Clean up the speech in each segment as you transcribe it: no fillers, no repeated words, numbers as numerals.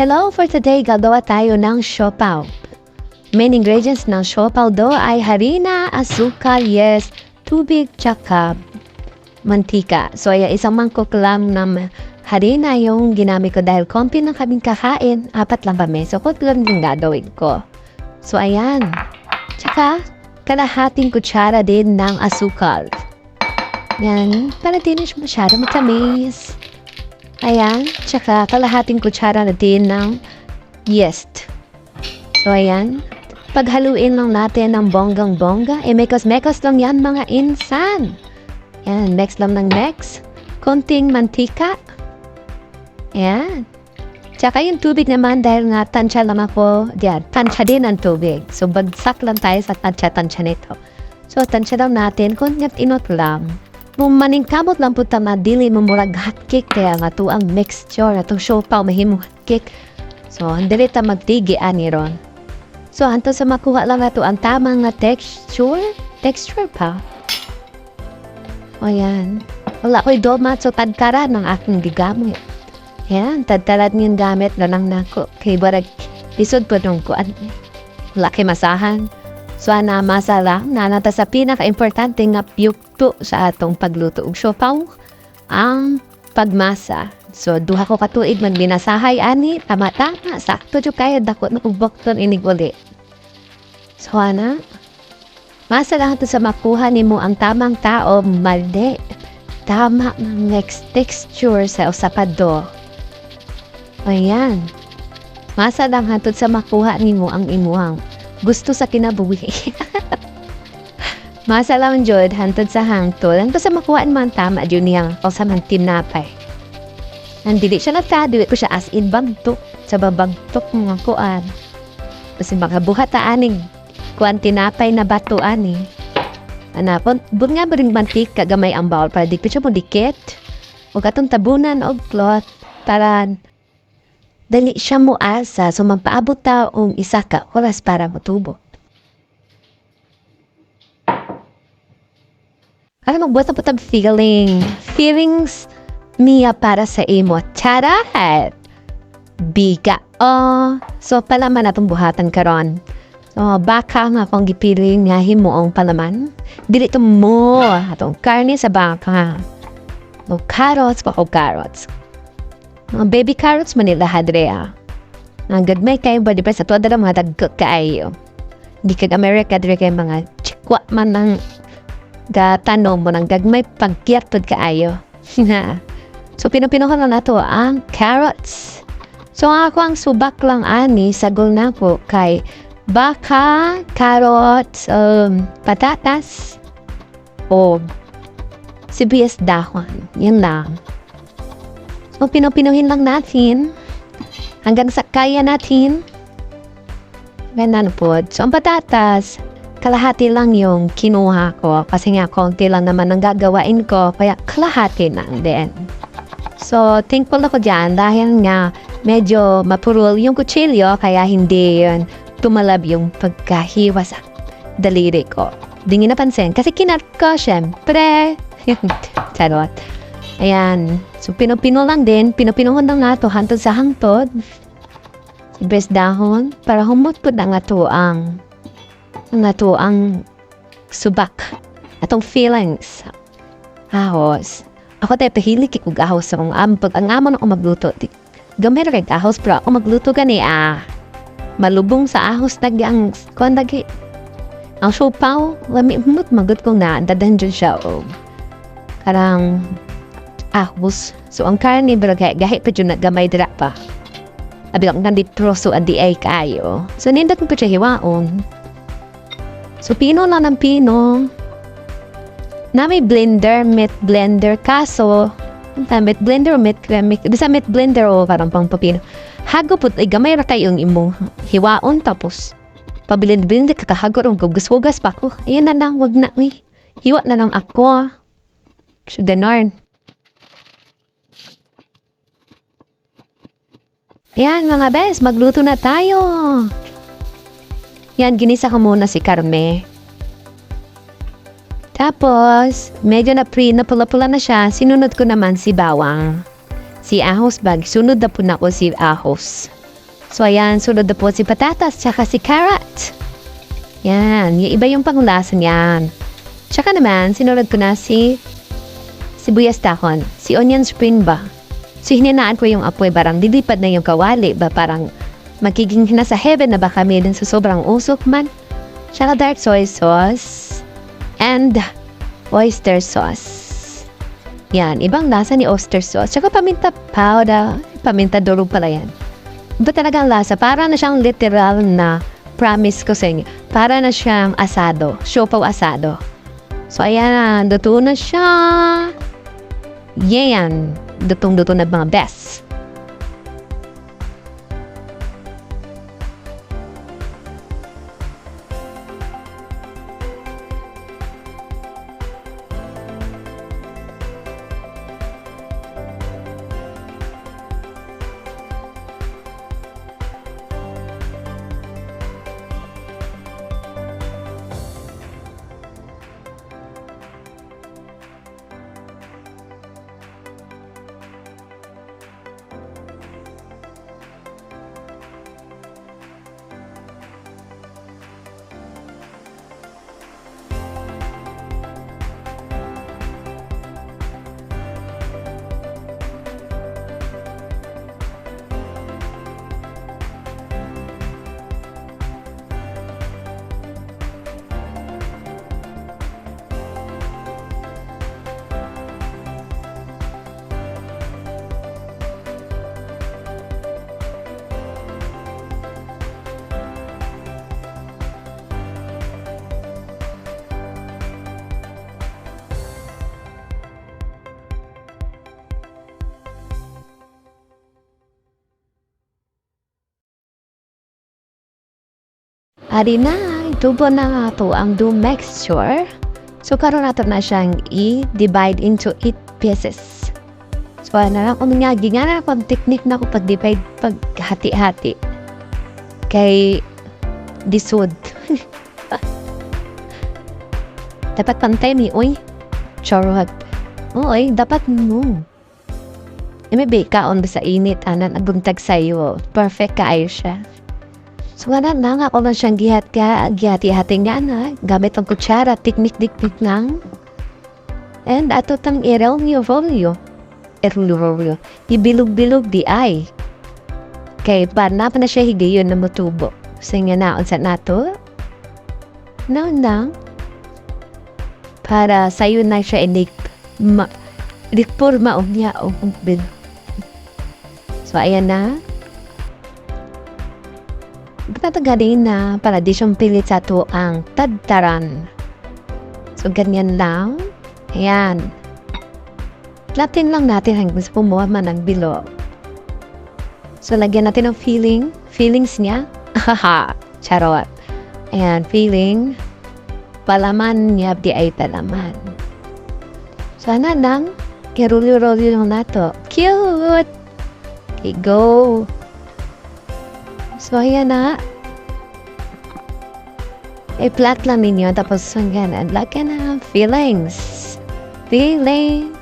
Hello, for today gagawa tayo ng siopaw. Main ingredients ng siopaw do ay harina, asukal, yes, tubig, tsaka mantika. So ay isang mangkok lang ng harina yung ginamit ko dahil konti na kaming kakain, 4 lang kami. So kung lang yung gagawin ko. So ayan. Tsaka kalahating kutsara din ng asukal. Yan, para din siya masyado matamis. Ayan, tsaka kalahating kutsara na din ng yeast. So, ayan. Paghaluin lang natin ng bonggang-bongga. Mekos-mekos lang yan mga insan. Ayan, next lang ng next. Konting mantika. Ayan. Tsaka yung tubig naman dahil nga tansya lang ako. Diyan, tansya din ang tubig. So, bagsak lang tayo sa tansya nito. So, tansya lang natin kung inot lang. Kung maningkamot lang po tama, dili mo murag hotcake kaya nga to ang mixture na to siopaw mahimong hotcake. So, hindi ta magtigi ani ron. So, anto sa makuha lang na to ang tamang nga texture pa. O yan. Wala ko'y domat so tadkara ng aking gigamit. Yan, tadtarat niyong gamit na lang nako. Kay barag isod po nung kuan. Wala kay masahan. So, masala na nata sa pinaka-importante nga yukto sa atong pagluto og siopaw, ang pagmasa. So, duha ko katuig man binasahay ani, tama-tama, sakto jud kaya dako na ubokton inig uli. So, masa lang ito sa makuha nimo ang tamang tao, mali. Tama ng next texture sa usapado. Ayan. Masa lang hatod sa makuha nimo ang imuhang gusto sa kinabuhi. Masa lang jud hantod sa hangtod. Hantod sa makuhaan man tama jud niyang o sa man tinapay. Nandili siya natado ko siya as in bagtok sa babagtok mga kuan. Kasi makabuhat ta aning kuan tinapay na bato ani. Anapon, bud nga ring mantika gamay ang bowl para di ko siya mo dikit. O katong tabunan og cloth para dali siya mo asa, so magpaabot ta og isa ka oras para matubo. Ano magbuhat na po feelings niya para sa imo. Charat! Biga. So palaman natong buhatan karon. So baka nga kung gipiling nga himuong palaman. Dili to mo atong karne sa baka. O carrots pa o carrots. Mga baby carrots manila hadrea. Ang gagmay kayo ba di ba sa tuwa dala mga dagkot kaayo. Di kag America dire kay mga chikwa man ng gatanom mo ng gagmay pagkiyatod kaayo. So pinupinuhan na nato ang carrots. So ako ang subak lang ani sa gol na ko kay baka, carrots, patatas, o sibuyas dahon. Yan lang. So, pinupinuhin lang natin hanggang sa kaya natin. Ganun po. So, ang patatas, kalahati lang yung kinuha ko. Kasi nga, konti lang naman ang gagawain ko. Kaya, kalahati lang din. So, thankful ako dyan dahil nga medyo mapurol yung kutsilyo. Kaya hindi yun tumalab yung pagkahiwa sa daliri ko. Di nga napansin. Kasi kinat ko, syempre. Charot. Ayan. So, pinupino lang din. Pinupinuhon lang nga ito hantod sa hangtod. Best dahon. Para humutpod na nga ito ang subak. Atong feelings. Ahos. Ako tayo pahilig kikog ahos sa mga pag ang amon ako magluto. Gamay na kag ahos pero ako magluto gani malubong sa ahos tagi ang kuan tagi. Ang siopaw, lami humut magut kong na dadan dyan siya o karang ahos. So, ang karne, gahit pa dyan na gamay dira pa. Abi lang nandit troso at di ay kayo. So, nindat mo pa siya hiwaon. So, pino lang ng pino. Na may blender, meat blender. Kaso, meat blender o meat kremik. Di sa meat blender o parang pang papino. Hago po, ay gamay ra kayong imong hiwaon. Tapos, pabilin-bilin kakahagor ang gugas-wugas pa ko. Ayan na lang, wag na. Hiwa na lang ako. So, ganarn. Yan mga bes, magluto na tayo. Yan, ginisa ko muna si Carme. Tapos, medyo na pula-pula na siya, sinunod ko naman si Bawang. Si Ahos bag, sunod na po na ko si Ahos. So, ayan, sunod na po si patatas, tsaka si carrot. Yan, yung iba yung panglasa niyan. Tsaka naman, sinunod ko na si sibuyas dahon, si onion spring ba. So, hininaan ko yung apoy, parang dilipad na yung kawali ba, parang magiging nasa heaven na ba kami din sa sobrang usok man. Tsaka dark soy sauce and oyster sauce. Yan, ibang lasa ni oyster sauce. Tsaka paminta powder, paminta durog pala yan. Iba talaga ang lasa, para na siyang literal na promise ko sa inyo. Para na siyang asado, siopaw asado. So, ayan, luto na siya. Yan, dutong-duto na mga best. Adi na, tubo na nga to ang do mixture. So, karoon nato na siyang i-divide into 8 pieces. So, na lang, umingagi nga na akong technique na ako pag-divide, pag-hati-hati. Kay disud. Dapat pantay mi, uy. Charot. Uy, dapat mo. May kaon ba sa init, anan, abuntag sa'yo. Perfect kaayo siya. So, wala lang ako lang siyang gihati-hati nga na. Gamit ang kutsara, tiknik-tiknik lang. And ato tang irelyo. Ibilog-bilog di ay. Kay pa na siya higayon na matubo. So, nga naon sa nato. Naon lang. Para sa'yo na siya likpur maumya o bilog. So, ayan na. Patagaling na para di siyang pilit sa ito ang tadtaran. So, ganyan lang. Ayan. Latin lang natin hanggang sa pumuha man ang bilog. So, lagyan natin ng feelings niya. Haha, charot. Ayan, feeling. Palaman niya, di ay palaman. So, ano lang. Kirulyo-rolyo lang nato. Cute! Okay, go! So, ayan na. I-flat lang ninyo. Tapos, hanggang lagyan na feelings. Feeling.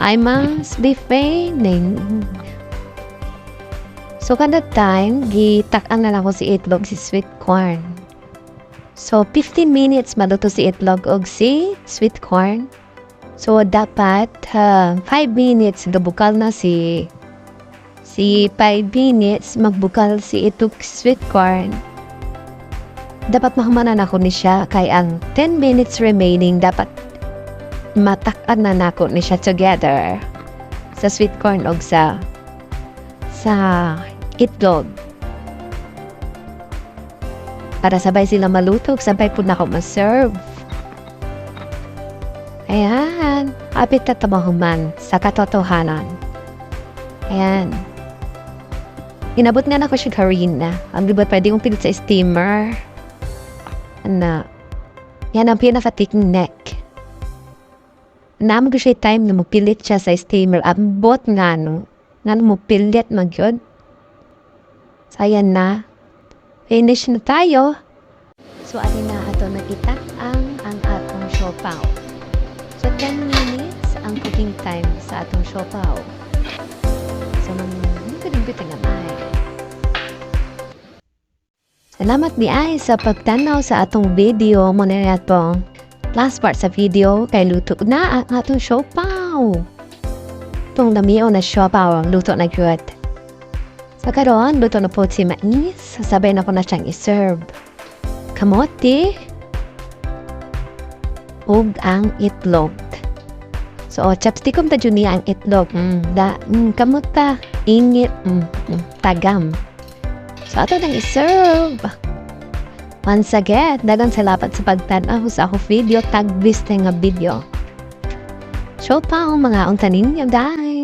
I must be feeling. So, kada time, gitak-an na lang ko si itlog, si sweet corn. So, 15 minutes maluto si itlog o si sweet corn. So, dapat 5 minutes gabukal na si 5 minutes magbukal si itong sweet corn. Dapat mahumanan ako ni siya kay ang 10 minutes remaining dapat matak-an na nako ni siya together sa sweet corn o sa itlog. Para sabay sila maluto, sabay po na ako ma-serve. Ayan. Apit na tamahuman sa katotohanan. Ayan. Inabot nga na ko siya karina. Ang diba pwede kong pilit sa steamer. Na. Yan ang pinaka-thick neck. Naman ko siya time na mupilit siya sa steamer. Ambot nga no. Nga mupilit mag-yun. So, ayan na. Finish na tayo. So, atin na ato nakita ang atong siopaw. So, 10 minutes ang cooking time sa atong siopaw. So, hindi ko rin bitang amay. Salamat di ay sa pagtanaw sa atong video mo na po. Last part sa video kay luto na ang atong siopaw. Itong damiyo na siopaw ang luto na good. Sa karon, luto na po si mais. Sabay na ko na siyang iserve. Kamote ug ang itlog. So, chopstickom ta dyan niya ang itlog. Kamuta, ingit, tagam. So, ato nang iserve. Once again, dagang salamat sa pagtanaw sa ako video, tag-viste nga video. So, pa mga untanin niya, guys.